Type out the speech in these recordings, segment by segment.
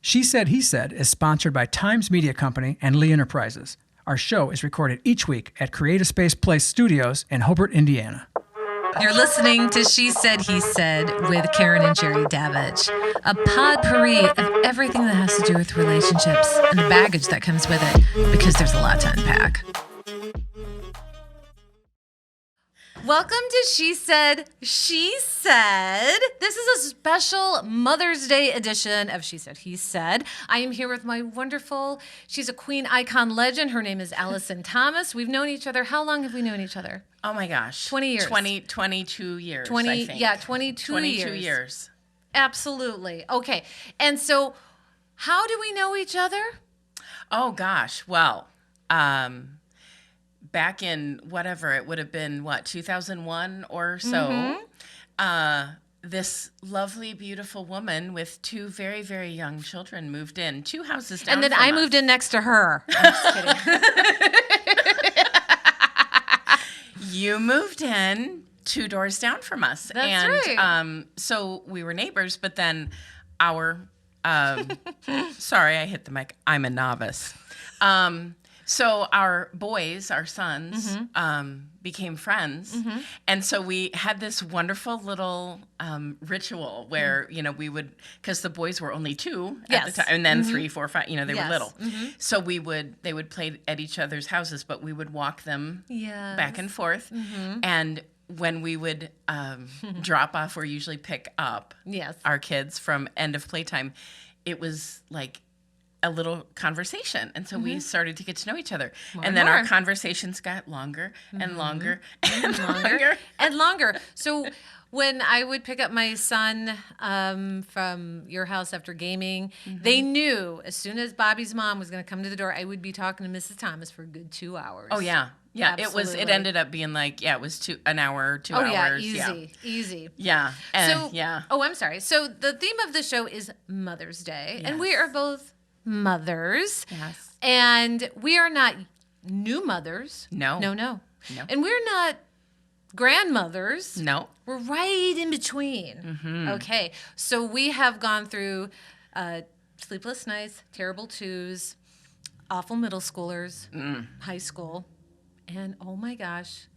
She Said, He Said is sponsored by Times Media Company and Lee Enterprises. Our show is recorded each week at Creative Space Place Studios in Hobart, Indiana. You're listening to She Said, He Said with Karen and Jerry Davidge, a potpourri of everything that has to do with relationships and the baggage that comes with it, because there's a lot to unpack. Welcome to She Said, She Said. This is a special Mother's Day edition of She Said, He Said. I am here with my wonderful, she's a queen icon legend. Her name is Allison Thomas. We've known each other. How long have we known each other? Oh my gosh. 20 years. 22 years, I think. Yeah, 22 years. Absolutely. Okay. And so how do we know each other? Oh gosh. Well, back in whatever, it would have been, 2001 or so, this lovely, beautiful woman with two very, very young children moved in, 2 houses down And then from I us. moved in next to her. I'm just kidding. You moved in 2 doors down from us. That's right. So we were neighbors, but then our, sorry, I hit the mic. I'm a novice. So our boys, our sons, became friends. And so we had this wonderful little ritual where, we would, because the boys were only 2 at the time, and then 3, 4, 5, they were little. So they would play at each other's houses, but we would walk them back and forth. And when we would drop off or usually pick up our kids from end of playtime, it was like a little conversation. And so we started to get to know each other. And then our conversations got longer and longer and longer. And longer. So when I would pick up my son from your house after gaming, they knew as soon as Bobby's mom was going to come to the door, I would be talking to Mrs. Thomas for a good 2 hours. Oh, yeah. Yeah, Absolutely. it ended up being like, it was an hour, 2 hours. Easy. Yeah. Oh, I'm sorry. So the theme of the show is Mother's Day. And we are both mothers. Yes. And we are not new mothers. No. And we're not grandmothers. No. We're right in between. Okay. So we have gone through sleepless nights, terrible twos, awful middle schoolers, high school, and oh my gosh,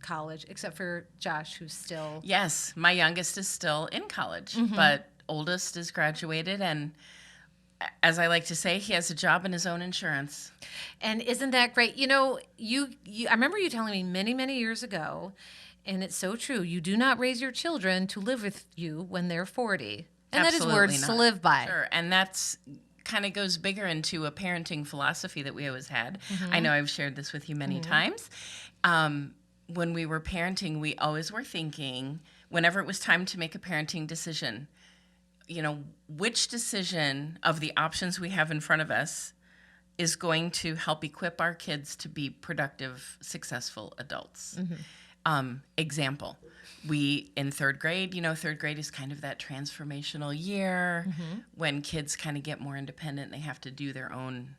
college, except for Josh, who's still... Yes. My youngest is still in college, but oldest is graduated, and as I like to say, he has a job and his own insurance. And isn't that great? I remember you telling me many, many years ago, and it's so true, you do not raise your children to live with you when they're 40. And Absolutely that is words not. to live by. Sure, and that's kind of goes bigger into a parenting philosophy that we always had. I know I've shared this with you many times. When we were parenting, we always were thinking, whenever it was time to make a parenting decision, which decision of the options we have in front of us is going to help equip our kids to be productive, successful adults. Example, we in 3rd grade, 3rd grade is kind of that transformational year when kids kind of get more independent. They have to do their own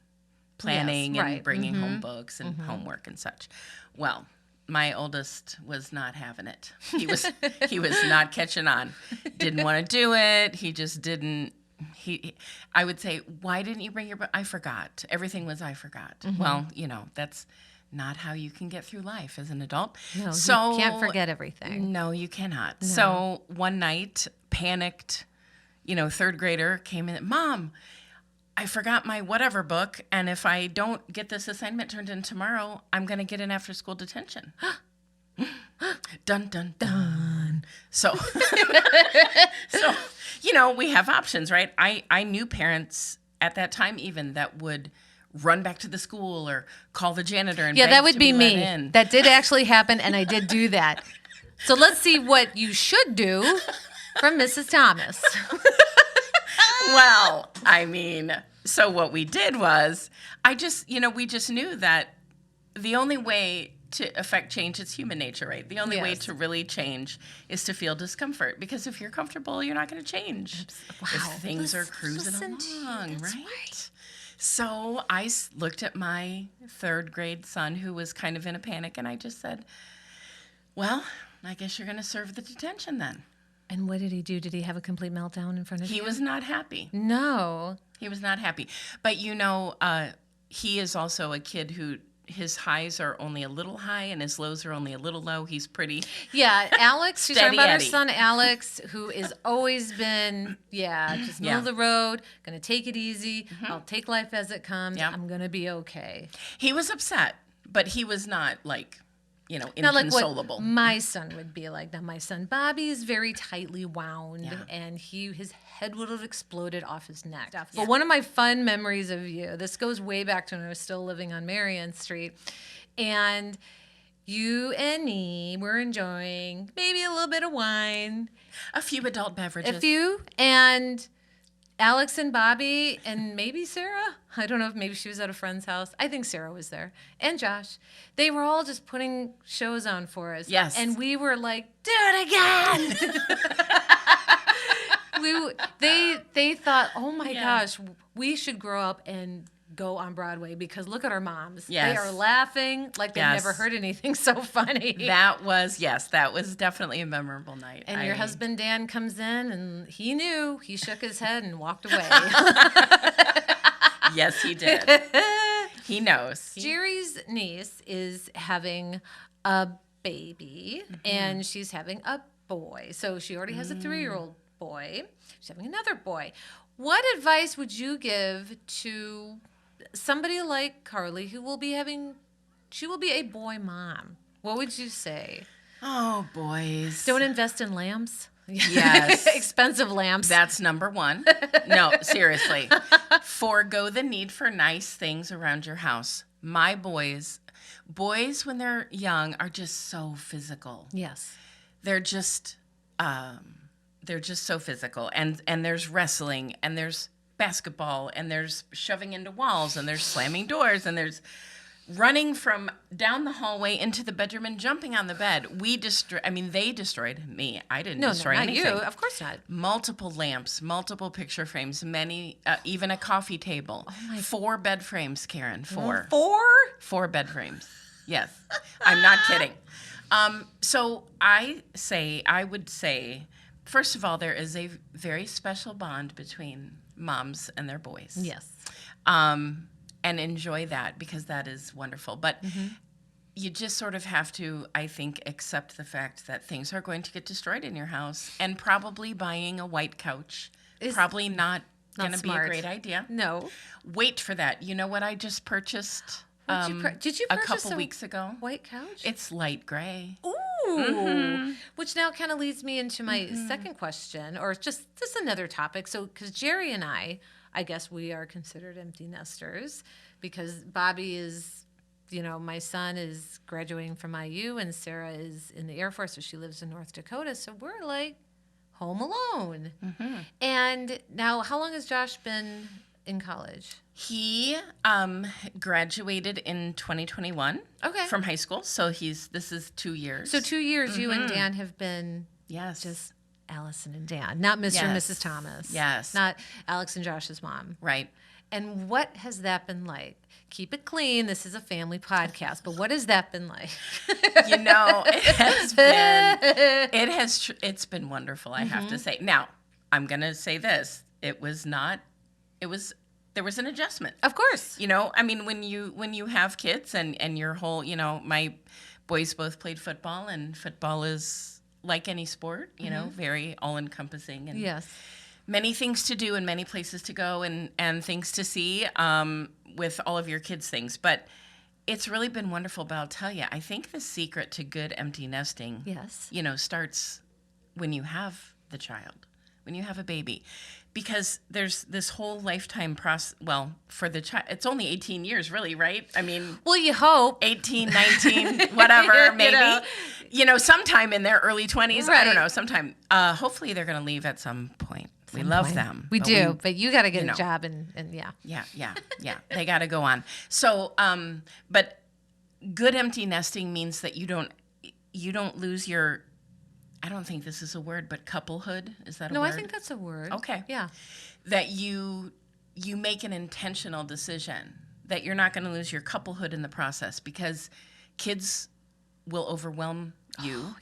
planning and bringing home books and homework and such. Well, my oldest was not having it. He was not catching on. Didn't want to do it. He just didn't. I would say, why didn't you bring your book? I forgot. Everything was I forgot. Well, that's not how you can get through life as an adult. No, so you can't forget everything. No, you cannot. No. So one night, panicked, 3rd grader came in, Mom, I forgot my whatever book, and if I don't get this assignment turned in tomorrow, I'm going to get an after-school detention. Dun, dun, dun. So, we have options, right? I knew parents at that time even that would run back to the school or call the janitor and beg that would to be me. let in. That did actually happen, and I did do that. So let's see what you should do from Mrs. Thomas. Well, so what we did was, we just knew that the only way to affect change is human nature, right? The only way to really change is to feel discomfort, because if you're comfortable, you're not going to change. Wow. If things are cruising along, right? So I looked at my 3rd grade son who was kind of in a panic, and I just said, well, I guess you're going to serve the detention then. And what did he do? Did he have a complete meltdown in front of you? He was not happy. No. He was not happy. But he is also a kid who his highs are only a little high and his lows are only a little low. He's pretty. Yeah, Alex, she's talking Steady about her Eddie. son Alex, who has always been, just middle of the road, gonna take it easy. I'll take life as it comes. Yeah. I'm gonna be okay. He was upset, but he was not like, Not like inconsolable. what my son would be like. Now, my son Bobby is very tightly wound, and his head would have exploded off his neck. But one of my fun memories of you, this goes way back to when I was still living on Marion Street, and you and me were enjoying maybe a little bit of wine. A few adult beverages. And Alex and Bobby and maybe Sarah. I don't know if maybe she was at a friend's house. I think Sarah was there. And Josh. They were all just putting shows on for us. Yes. And we were like, do it again. They thought, oh my gosh, we should grow up and go on Broadway because look at our moms. Yes. They are laughing like they've never heard anything so funny. That was definitely a memorable night. And your husband Dan comes in and he knew. He shook his head and walked away. Yes, he did. He knows. Jerry's niece is having a baby and she's having a boy. So she already has a 3-year-old boy. She's having another boy. What advice would you give to somebody like Carly who will be a boy mom? What would you say? Oh, boys. Don't invest in lamps. Yes. Expensive lamps. That's number one. No, seriously. Forgo the need for nice things around your house. My boys when they're young are just so physical. Yes. They're just so physical. And there's wrestling and there's basketball and there's shoving into walls and there's slamming doors and there's running from down the hallway into the bedroom and jumping on the bed. They destroyed me. I didn't destroy anything. No, not you. Of course not. Multiple lamps, multiple picture frames, many, even a coffee table. Oh my 4 bed frames, Karen. 4. 4 bed frames. Yes. I'm not kidding. So I would say, first of all, there is a very special bond between moms and their boys. Yes. And enjoy that because that is wonderful. But you just sort of have to, I think, accept the fact that things are going to get destroyed in your house. And probably buying a white couch is probably not going to be a great idea. No. Wait for that. You know what I just purchased? Did you a purchase couple weeks ago? White couch? It's light gray. Ooh. Which now kind of leads me into my second question, or just another topic. So, because Jerry and I guess we are considered empty nesters because Bobby is, my son is graduating from IU and Sarah is in the Air Force, so she lives in North Dakota. So we're like home alone. And now, how long has Josh been in college? He graduated in 2021 from high school. So this is 2 years. So 2 years you and Dan have been just Allison and Dan, not Mr. and Mrs. Thomas. Yes. Not Alex and Josh's mom. Right. And what has that been like? Keep it clean. This is a family podcast, but what has that been like? It's been wonderful, I have to say. Now, I'm going to say this. There was an adjustment. Of course. When you have kids and your whole, my boys both played football and football is like any sport, very all-encompassing and many things to do and many places to go and things to see with all of your kids' things. But it's really been wonderful. But I'll tell you, I think the secret to good empty nesting, starts when you have the child, when you have a baby. Because there's this whole lifetime process. Well, for the child, it's only 18 years, really, right? Well, you hope 18, 19, whatever, maybe. Sometime in their early 20s. Right. I don't know. Sometime. Hopefully, they're going to leave at some point. We love them. We do, but you got to get a job and yeah. Yeah. They got to go on. So, but good empty nesting means that you don't lose your. I don't think this is a word, but couplehood, is that a word? No, I think that's a word. Okay. Yeah. That you make an intentional decision that you're not going to lose your couplehood in the process because kids will overwhelm you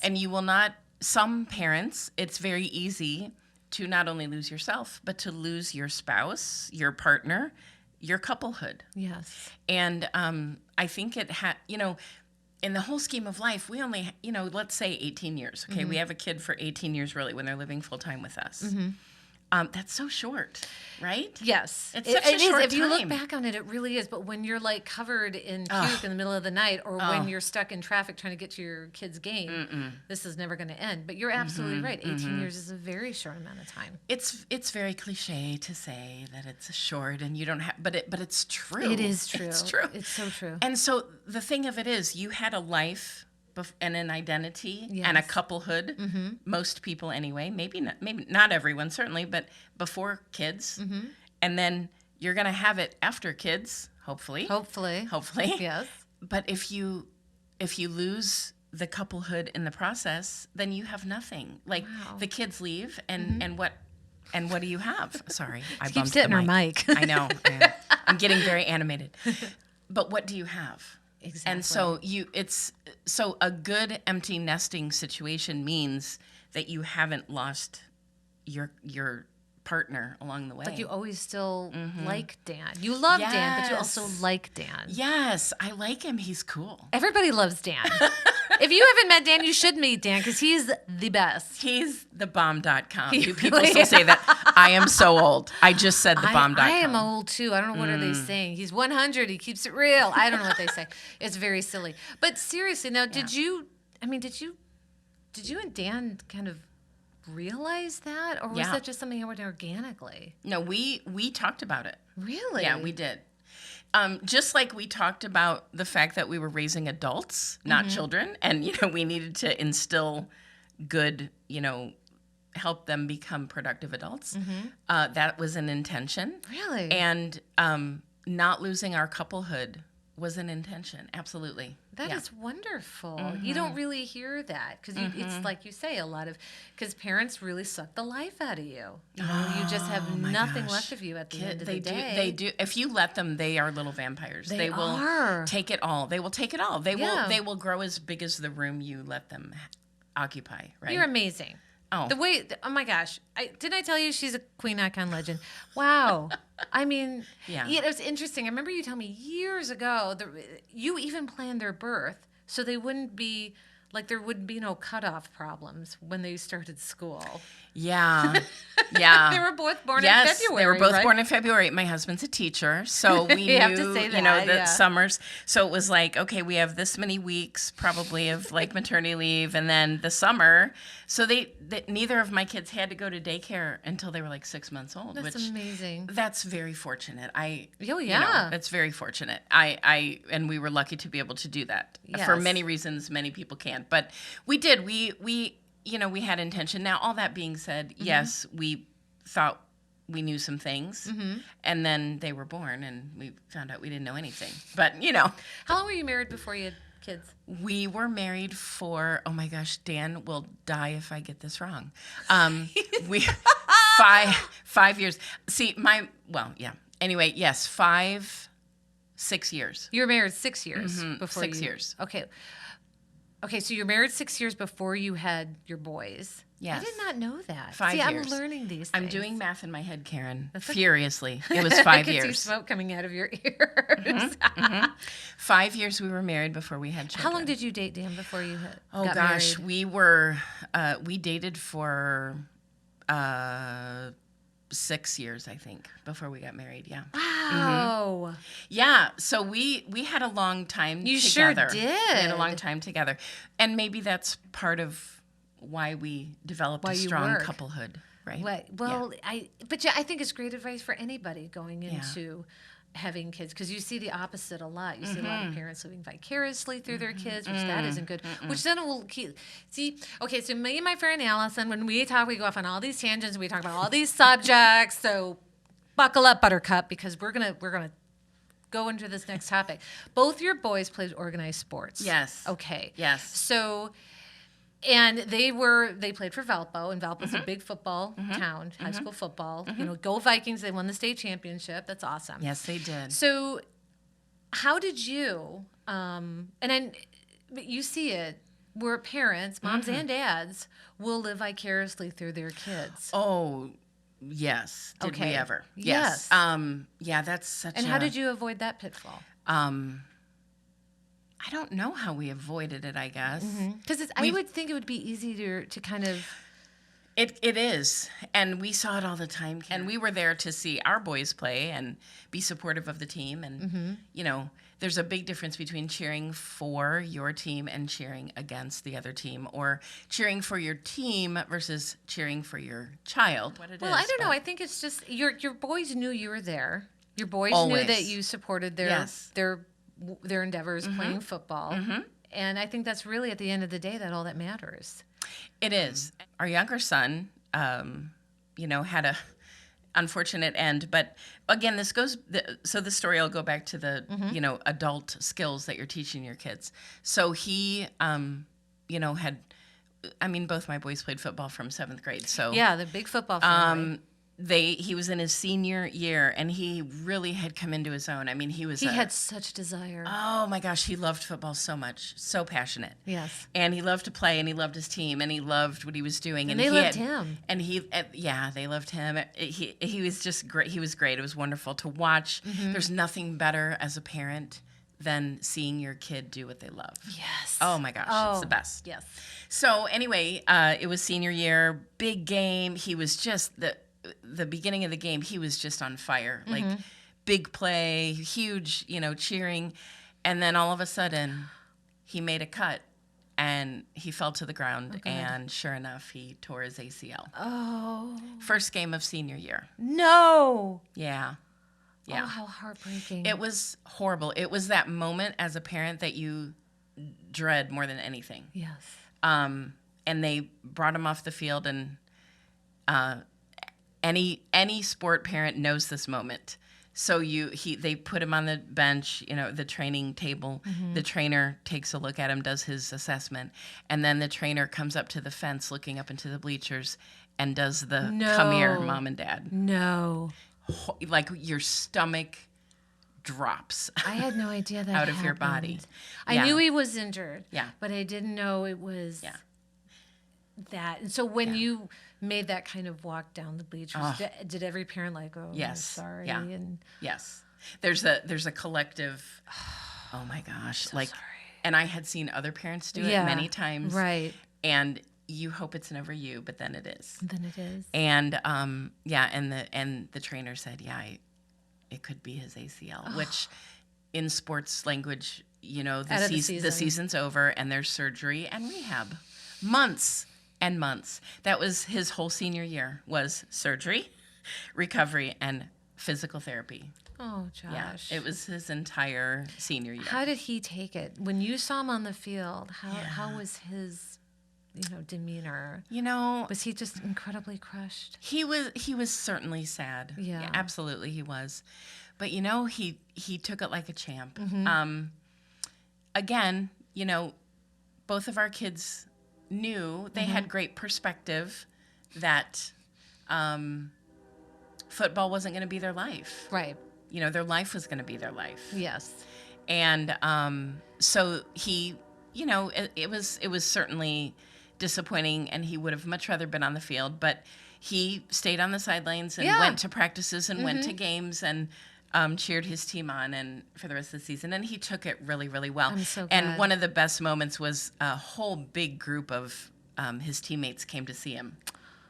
and you will not some parents, it's very easy to not only lose yourself, but to lose your spouse, your partner, your couplehood. Yes. And I think in the whole scheme of life, we only, let's say 18 years. Okay, we have a kid for 18 years, really, when they're living full time with us. That's so short, right? Yes. It's such a short If you look time. back on it, it really is. But when you're like covered in puke in the middle of the night, or when you're stuck in traffic trying to get to your kid's game, this is never going to end. But you're absolutely right. 18 years is a very short amount of time. It's very cliche to say that it's short and you don't have, but it's true. It is true. It's true. It's so true. And so the thing of it is, you had a life and an identity and a couplehood. Most people, anyway. Maybe not everyone, certainly, but before kids, and then you're gonna have it after kids. Hopefully. Yes. But if you lose the couplehood in the process, then you have nothing. Like the kids leave, and what do you have? Sorry, I Keep bumped sitting the her mic. mic. I know. I'm getting very animated. But what do you have? Exactly. And so a good empty nesting situation means that you haven't lost your partner along the way. Like you always still like Dan. You love Dan, but you Yes. also like Dan. Yes, I like him. He's cool. Everybody loves Dan. If you haven't met Dan, you should meet Dan because he's the best. He's the bomb.com. He You people really still say that. I am so old. I just said the bomb.com. I am old too. I don't know what are they saying. He's 100. He keeps it real. I don't know what they say. It's very silly. But seriously, now did you and Dan kind of realize that, or was Yeah. that just something that went organically? No, we talked about it. Really? Yeah, we did. Just like we talked about the fact that we were raising adults, not children, and we needed to instill good, help them become productive adults. That was an intention. Really? And not losing our couplehood was an intention. Absolutely. That is wonderful. You don't really hear that because it's like you say, because parents really suck the life out of you. You just have nothing left of you at the end of the day. They do. If you let them, they are little vampires. They will are. take it all. They will take it all. They Yeah. will grow as big as the room you let them occupy. Right. You're amazing. Oh. Oh my gosh. Didn't I tell you she's a Queen Icon legend? Wow. I mean, Yeah. It was interesting. I remember you telling me years ago you even planned their birth so they wouldn't be, like there would be no cutoff problems when they started school. Yeah. Yeah. They were both born in Yes, February. they were both right? born in February. My husband's a teacher, so we You knew, have to say that, yeah. summers. So it was like, okay, we have this many weeks probably of like maternity leave, and then the summer. So neither of my kids had to go to daycare until they were like 6 months old. That's which amazing. That's very fortunate. Oh, yeah. That's very fortunate. And we were lucky to be able to do that for Yes. many reasons. Many people can't, but we did. We had intention. Now, all that being said, yes, we thought we knew some things, and then they were born, and we found out we didn't know anything. But How long were you married before you had kids? we were married for, oh my gosh, Dan will die if I get this wrong. We 5 years. See, Anyway, yes, 6 years. You were married 6 years before 6 years. Okay. Okay, so you're married 6 years before you had your boys. Yes. I did not know that. 5 See, years. I'm learning these things. I'm doing math in my head, Karen, furiously. It was I 5 could see years. smoke coming out of your ears. 5 years we were married before we had children. How long did you date Dan before you Oh got gosh, married? we dated for 6 years, I think, before we got married. Yeah. Wow. Yeah. So we had a long time You sure together. did. We had a long time together, and maybe that's part of why we developed Why a you strong work. couplehood, right? Well, I think it's great advice for anybody going into having kids, because you see the opposite a lot. You see a lot of parents living vicariously through their kids, which that isn't good. Which then will keep. See, okay, so me and my friend Allison, when we talk, we go off on all these tangents. We talk about all these subjects. So buckle up, Buttercup, because we're gonna go into this next topic. Both your boys played organized sports. Yes. Okay. Yes. So. And they played for Valpo, and Valpo's a big football town, high school football. Go Vikings! They won the state championship. That's awesome. Yes, they did. So, how did you? But you see it where parents, moms and dads, will live vicariously through their kids. Oh, yes. Did we ever? Yes. Yeah, that's such And how did you avoid that pitfall? I don't know how we avoided it, I guess. Because I would think it would be easier to kind of... It is. And we saw it all the time. And we were there to see our boys play and be supportive of the team. And, you know, there's a big difference between cheering for your team and cheering against the other team, or cheering for your team versus cheering for your child. Well, I don't know. I think it's just your boys knew you were there. Your boys Always. knew that you supported their endeavors playing football. And I think that's really, at the end of the day, that all that matters. It is. Our younger son, you know, had a unfortunate end. But again, this goes, so the story will go back to the, you know, adult skills that you're teaching your kids. So he, you know, both my boys played football from 7th grade. So yeah, the big football family. He was in his senior year, and he really had come into his own. I mean, he had such desire. Oh my gosh, he loved football so much, so passionate. Yes. And he loved to play, and he loved his team, and he loved what he was doing. And they loved him. And they loved him. He was just great. He was great. It was wonderful to watch. There's nothing better as a parent than seeing your kid do what they love. Yes. Oh my gosh, it's the best. Yes. So anyway, it was senior year, big game. He was just the beginning of the game, he was just on fire. Like, big play, huge, you know, cheering. And then all of a sudden, he made a cut and he fell to the ground. And sure enough, he tore his ACL. Oh. First game of senior year. No. Yeah. Yeah. Oh, how heartbreaking. It was horrible. It was that moment as a parent that you dread more than anything. Yes. And they brought him off the field, and any sport parent knows this moment. So they put him on the bench, you know, the training table. The trainer takes a look at him, does his assessment, and then the trainer comes up to the fence, looking up into the bleachers, and does the come here, mom and dad. No. Like, your stomach drops. I had no idea that out of your body. I knew he was injured. Yeah. But I didn't know it was that. And so when you made that kind of walk down the bleachers, did every parent yes. sorry? Yeah. And yes. There's a collective, oh my gosh. So like, sorry. And I had seen other parents do it many times. Right. And you hope it's never you, but then it is. Then it is. And and the trainer said, it could be his ACL, which in sports language, you know, the season's over and there's surgery and rehab. Months and months. That was his whole senior year, was surgery, recovery, and physical therapy. Oh, Josh. Yeah, it was his entire senior year. How did he take it? When you saw him on the field, how was his, demeanor? Was he just incredibly crushed? He was certainly sad. Yeah. Absolutely he was. But he took it like a champ. Again, both of our kids knew they had great perspective that football wasn't going to be their life. Right. Their life was going to be their life. Yes. And so he, it was certainly disappointing, and he would have much rather been on the field, but he stayed on the sidelines and went to practices and went to games and cheered his team on and for the rest of the season, and he took it really, really well. I'm so glad. And one of the best moments was a whole big group of his teammates came to see him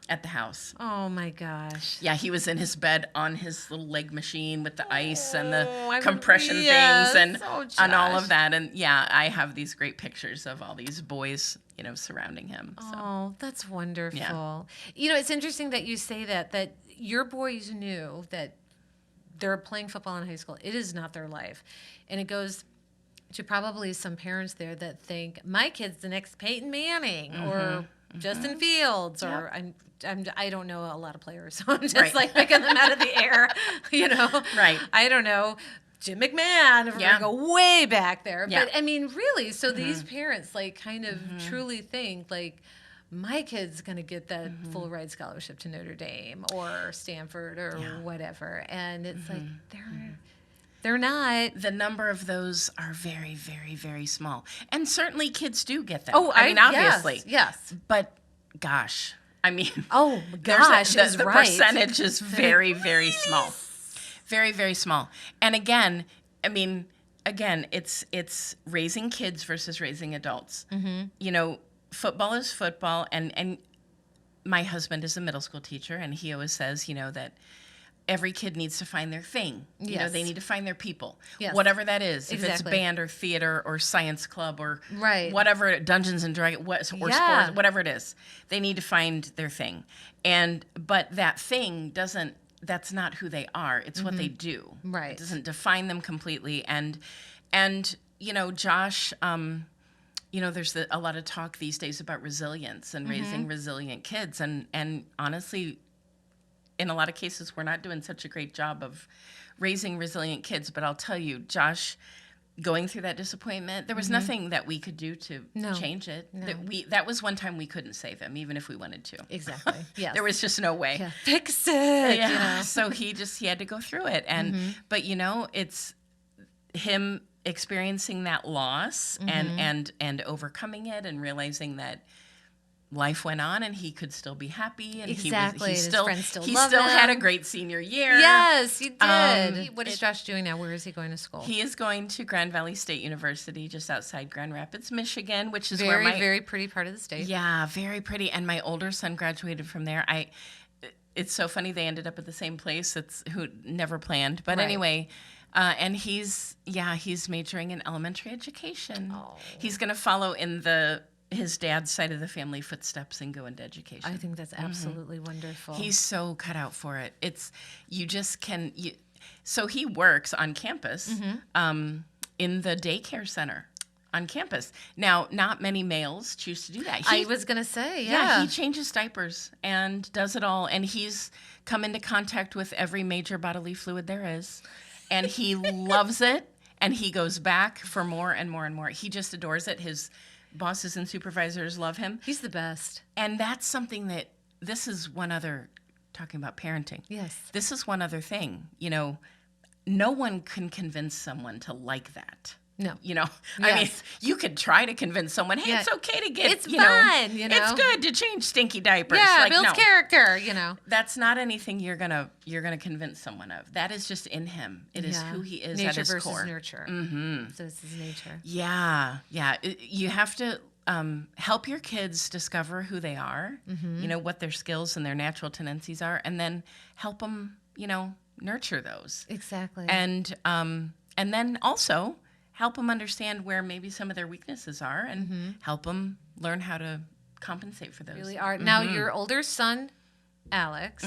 at the house. Oh my gosh. Yeah, he was in his bed on his little leg machine with the ice and the compression things and all of that. And yeah, I have these great pictures of all these boys, surrounding him. So. Oh, that's wonderful. Yeah. It's interesting that you say that your boys knew that they're playing football in high school. It is not their life. And it goes to probably some parents there that think, my kid's the next Peyton Manning or Justin Fields, or I don't know a lot of players, so I'm just picking them out of the air, Right. I don't know, Jim McMahon, if we're gonna go way back there. Yeah. But I mean, really, so these parents kind of truly think my kid's gonna get that full ride scholarship to Notre Dame or Stanford or whatever, and it's They're not. The number of those are very, very, very small. And certainly kids do get them. Oh, I mean, obviously. Yes. But gosh, I mean, Oh, gosh, the is right. percentage is very, very small. Very, very small. And again, I mean, it's raising kids versus raising adults. You know, football is football, and my husband is a middle school teacher, and he always says, you know, that every kid needs to find their thing. You know, they need to find their people. Yes. Whatever that is. If it's Exactly. band or theater or science club or Right. whatever, Dungeons and Dragons, or sports, whatever it is. They need to find their thing. But that thing that's not who they are. It's what they do. Right. It doesn't define them completely. And you know, Josh, you know, there's a lot of talk these days about resilience and raising resilient kids. And honestly, in a lot of cases, we're not doing such a great job of raising resilient kids. But I'll tell you, Josh, going through that disappointment, there was nothing that we could do to change it. No. That was one time we couldn't save him, even if we wanted to. Exactly. Yes. There was just no way. Yeah. Fix it. Yeah. You know? So he had to go through it. And but you know, it's him experiencing that loss and overcoming it and realizing that life went on and he could still be happy and Exactly. he His still friends still he love still had a him. great senior year. Yes, he did. What is Josh doing now? Where is he going to school? He is going to Grand Valley State University just outside Grand Rapids, Michigan, which is very, where very pretty part of the state. Yeah, very pretty. And my older son graduated from there. It's so funny they ended up at the same place. It's who never planned. But Right. anyway, and he's majoring in elementary education. Oh. He's going to follow in his dad's side of the family footsteps and go into education. I think that's absolutely wonderful. He's so cut out for it. So he works on campus in the daycare center on campus. Now, not many males choose to do that. I was going to say, Yeah, he changes diapers and does it all. And he's come into contact with every major bodily fluid there is. And he loves it. And he goes back for more and more and more. He just adores it. His bosses and supervisors love him. He's the best. And that's something this is one other, talking about parenting. Yes. This is one other thing. You know, no one can convince someone to like that. No. You know, I mean, Yes. you could try to convince someone, hey, Yeah. it's okay to get, It's you fun, know, you know. it's good to change stinky diapers. Yeah, Like, builds no, character, you know. that's not anything you're gonna convince someone of. That is just in him. It is Yeah. who he is nature at his versus core. nurture. So this is nature. Yeah. You have to help your kids discover who they are, you know, what their skills and their natural tendencies are, and then help them, you know, nurture those. Exactly. And then also help them understand where maybe some of their weaknesses are and help them learn how to compensate for those. really are. Now, your older son, Alex,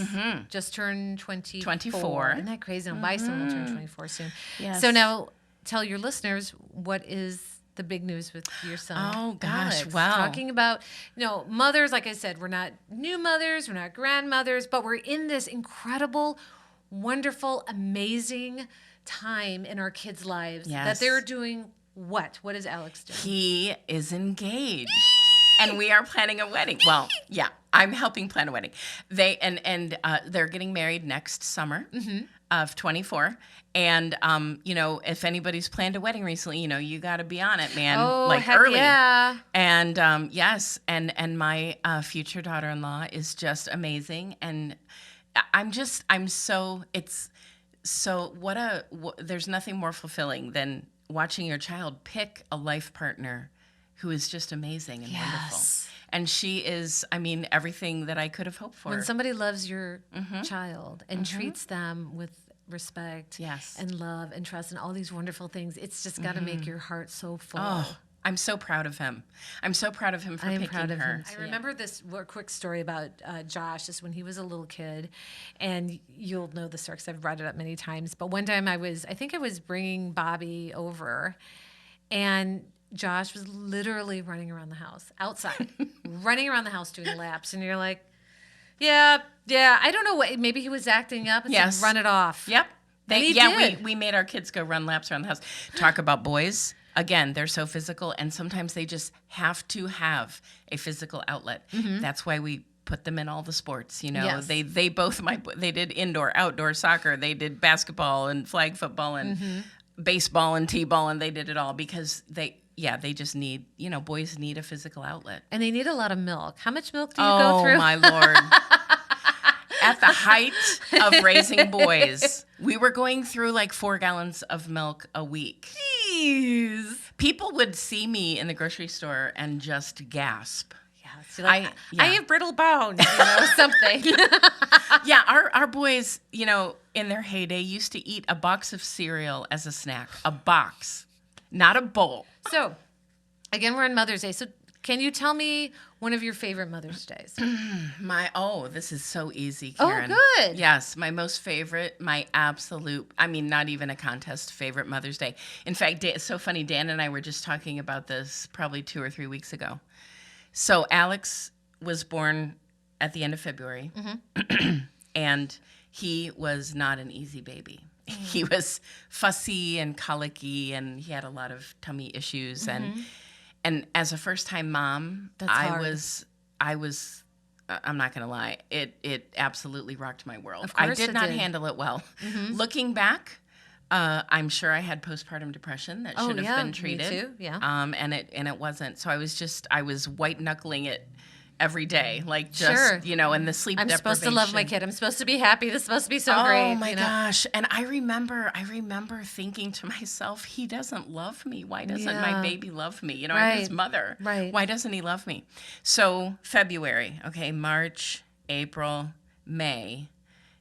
just turned 24. 24. Isn't that crazy? My son will turn 24 soon. Yes. So now tell your listeners, what is the big news with your son? Oh, gosh, Alex? wow. Talking about, you know, mothers, like I said, we're not new mothers, we're not grandmothers, but we're in this incredible, wonderful, amazing time in our kids' lives that Yes. they're doing what? What is Alex doing? He is engaged. And we are planning a wedding. Well, yeah, I'm helping plan a wedding. They're getting married next summer of 24. And you know, if anybody's planned a wedding recently, you know, you got to be on it, man. Oh, like heck early. yeah. And yes, and my future daughter-in-law is just amazing. And there's nothing more fulfilling than watching your child pick a life partner who is just amazing and wonderful. And she is, I mean, everything that I could have hoped for. When somebody loves your child and treats them with respect Yes. and love and trust and all these wonderful things, it's just got to make your heart so full. Oh, I'm so proud of him. I'm so proud of him for I am picking proud of her. him. I remember this quick story about Josh, just when he was a little kid, and you'll know the story because I've brought it up many times. But one time I think I was bringing Bobby over, and Josh was literally running around the house, outside, running around the house doing laps, and you're like, yeah, I don't know what, maybe he was acting up and Yes. said, run it off. Yep. And he did. We made our kids go run laps around the house. Talk about boys. Again, they're so physical, and sometimes they just have to have a physical outlet. That's why we put them in all the sports. Yes. They both they did indoor, outdoor soccer. They did basketball and flag football and baseball and t-ball, and they did it all because they just need, boys need a physical outlet. And they need a lot of milk. How much milk do you go through? Oh, my Lord. At the height of raising boys, we were going through like 4 gallons of milk a week. Jeez. People would see me in the grocery store and just gasp. Yeah, so like, I have brittle bones, something. Yeah, our boys, in their heyday used to eat a box of cereal as a snack. A box, not a bowl. So, again, we're on Mother's Day. So, can you tell me one of your favorite Mother's Days? This is so easy, Karen. Oh, good. Yes, my most favorite, my absolute, not even a contest favorite Mother's Day. In fact, it's so funny, Dan and I were just talking about this probably 2 or 3 weeks ago. So Alex was born at the end of February, and he was not an easy baby. He was fussy and colicky, and he had a lot of tummy issues, and as a first-time mom, hard. I was, I'm not going to lie, it absolutely rocked my world. Of course I did not handle it well. Looking back, I'm sure I had postpartum depression that should have been treated. Me too. Yeah. And it wasn't. So I was white knuckling it every day, like just, Sure. and the sleep I'm deprivation. supposed to love my kid. I'm supposed to be happy. This is supposed to be so great. Oh my gosh. And I remember thinking to myself, he doesn't love me. Why doesn't my baby love me? I'm his mother. Right. Why doesn't he love me? So February, March, April, May.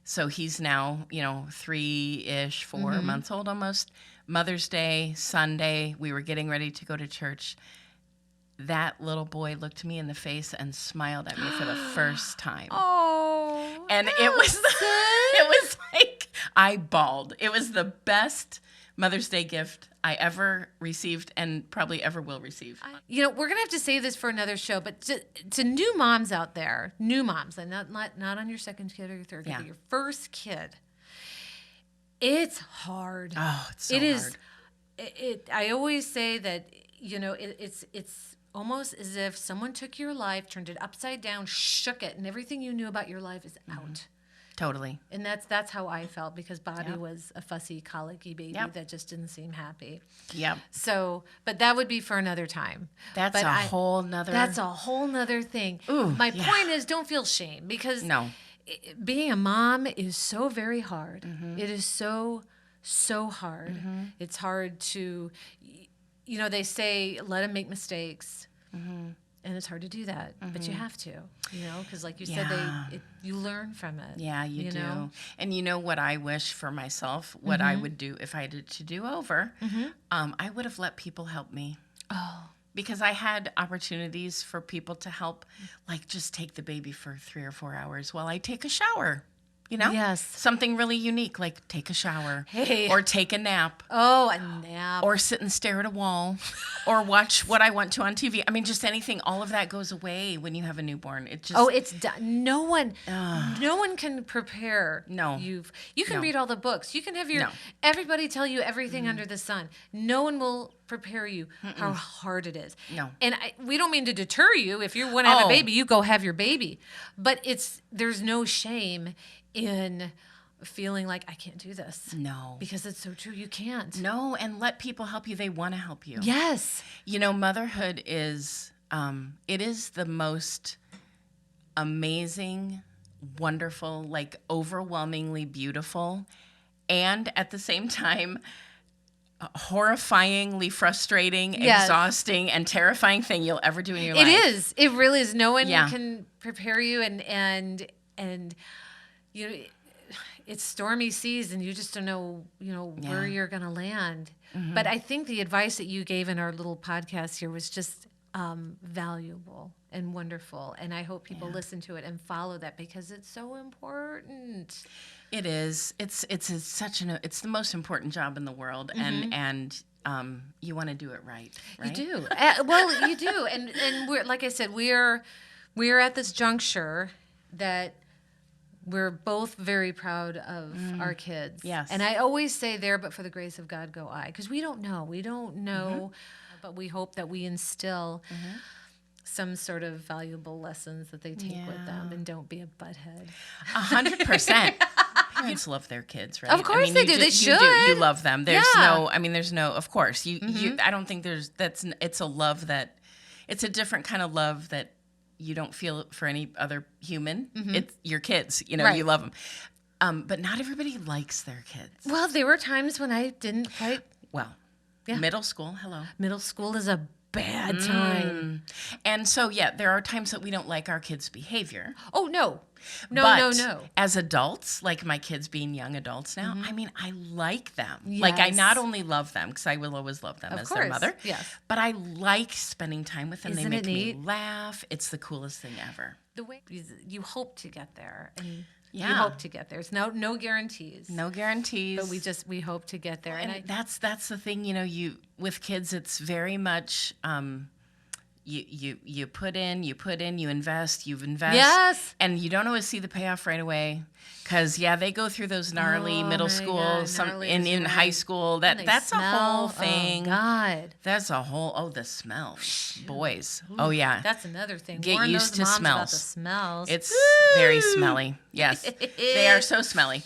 So he's now, 3-ish, 4 months old almost. Mother's Day, Sunday, we were getting ready to go to church. That little boy looked me in the face and smiled at me for the first time. Oh. And it was like, I bawled. It was the best Mother's Day gift I ever received and probably ever will receive. We're going to have to save this for another show, but to new moms out there, new moms, and not on your second kid or your third kid, but your first kid, it's hard. Oh, it's so It is. hard. I always say that, it's almost as if someone took your life, turned it upside down, shook it, and everything you knew about your life is out. Totally. And that's how I felt because Bobby was a fussy, colicky baby that just didn't seem happy. Yeah. So, but that would be for another time. That's a whole nother thing. Ooh, My point is, don't feel shame because being a mom is so very hard. It is so hard. It's hard to, they say, let them make mistakes. And it's hard to do that, but you have to, because like you said, you learn from it. Yeah, you do. Know? And what I wish for myself, what I would do if I had to do over, I would have let people help me. Oh. Because I had opportunities for people to help, like just take the baby for 3 or 4 hours while I take a shower. Yes. Something really unique, like take a shower. Hey. Or take a nap. Oh, a nap. Or sit and stare at a wall. Or watch what I want to on TV. Just anything. All of that goes away when you have a newborn. It just it's done. No one can prepare. No. You can read all the books. You can have everybody tell you everything under the sun. No one will prepare you how hard it is. No. And we don't mean to deter you. If you want to have a baby, you go have your baby. But there's no shame in feeling like I can't do this. No. Because it's so true. You can't. No, and let people help you. They want to help you. Yes. Motherhood is, it is the most amazing, wonderful, like overwhelmingly beautiful, and at the same time, horrifyingly frustrating, exhausting, and terrifying thing you'll ever do in your life. It is. It really is. No one can prepare you and it's stormy seas and you just don't know, where you're going to land. But I think the advice that you gave in our little podcast here was just valuable and wonderful. And I hope people listen to it and follow that because it's so important. It is. It's the most important job in the world. And you want to do it right? You do. Well, you do. And we're, like I said, we're at this juncture that we're both very proud of our kids. Yes. And I always say there, but for the grace of God go I. Because we don't know. We don't know. But we hope that we instill some sort of valuable lessons that they take with them, and don't be a butthead. 100%. Parents love their kids, right? Of course they do. They should. You love them. There's no, of course. I don't think it's a love that, it's a different kind of love that you don't feel for any other human. It's your kids, you love them. But not everybody likes their kids. Well, there were times when I didn't quite. Well, middle school, hello. Middle school is a bad time. And so, there are times that we don't like our kids' behavior. Oh, no. But No. as adults, like my kids being young adults now, I mean, I like them. Yes. Like, I not only love them, because I will always love them as their mother, but I like spending time with them. Isn't they make it neat? me laugh. It's the coolest thing ever. The way you hope to get there, and you Yeah. hope to get there. It's no guarantees. No guarantees. But we hope to get there. And that's the thing, you with kids, it's very much you put in, you invest, Yes. and you don't always see the payoff right away, because they go through those gnarly middle school, God, in high school. That's a whole thing. Oh God, That's a whole the smells, boys. Oh yeah, that's another thing. Get Warn used those to moms smells. About the smells. It's very smelly. Yes, they are so smelly.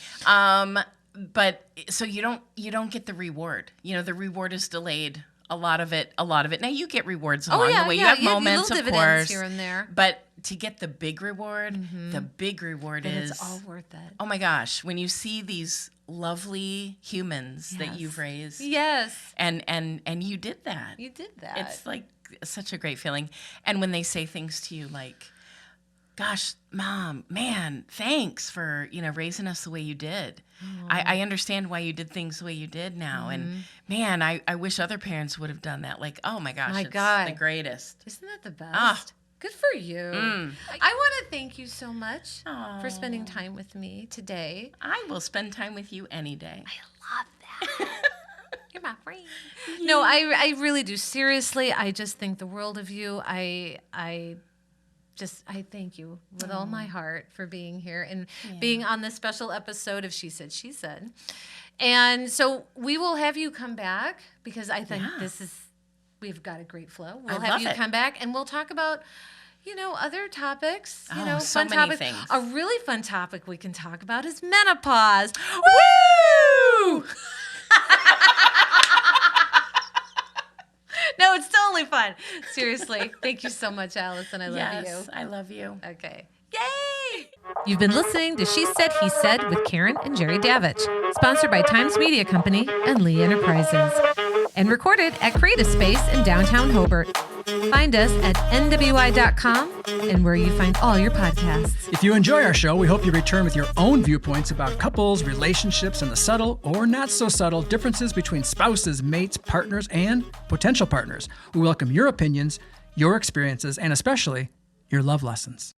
But so you don't get the reward. The reward is delayed. A lot of it. Now you get rewards along the way. You have moments, of course, here and there. But to get the big reward, the big reward then is it's all worth it. Oh my gosh, when you see these lovely humans that you've raised. Yes. And you did that. You did that. It's like such a great feeling. And when they say things to you like, gosh, Mom, man, thanks for, raising us the way you did. I understand why you did things the way you did now. And man, I wish other parents would have done that. Like, oh my gosh, it's the greatest. Isn't that the best? Good for you. I want to thank you so much for spending time with me today. I will spend time with you any day. I love that. You're my friend. No, I really do. Seriously, I just think the world of you. I thank you with all my heart for being here and being on this special episode of She Said, She Said. And so we will have you come back, because I think we've got a great flow. We'll have you come back and we'll talk about, other topics, so fun many topics. things. A really fun topic we can talk about is menopause. Woo! No, it's totally fun. Seriously. Thank you so much, Allison. I love you. I love you. Okay. Yay! You've been listening to She Said, He Said with Karen and Jerry Davich, sponsored by Times Media Company and Lee Enterprises, and recorded at Creative Space in downtown Hobart. Find us at nwi.com and where you find all your podcasts. If you enjoy our show, we hope you return with your own viewpoints about couples, relationships, and the subtle or not so subtle differences between spouses, mates, partners, and potential partners. We welcome your opinions, your experiences, and especially your love lessons.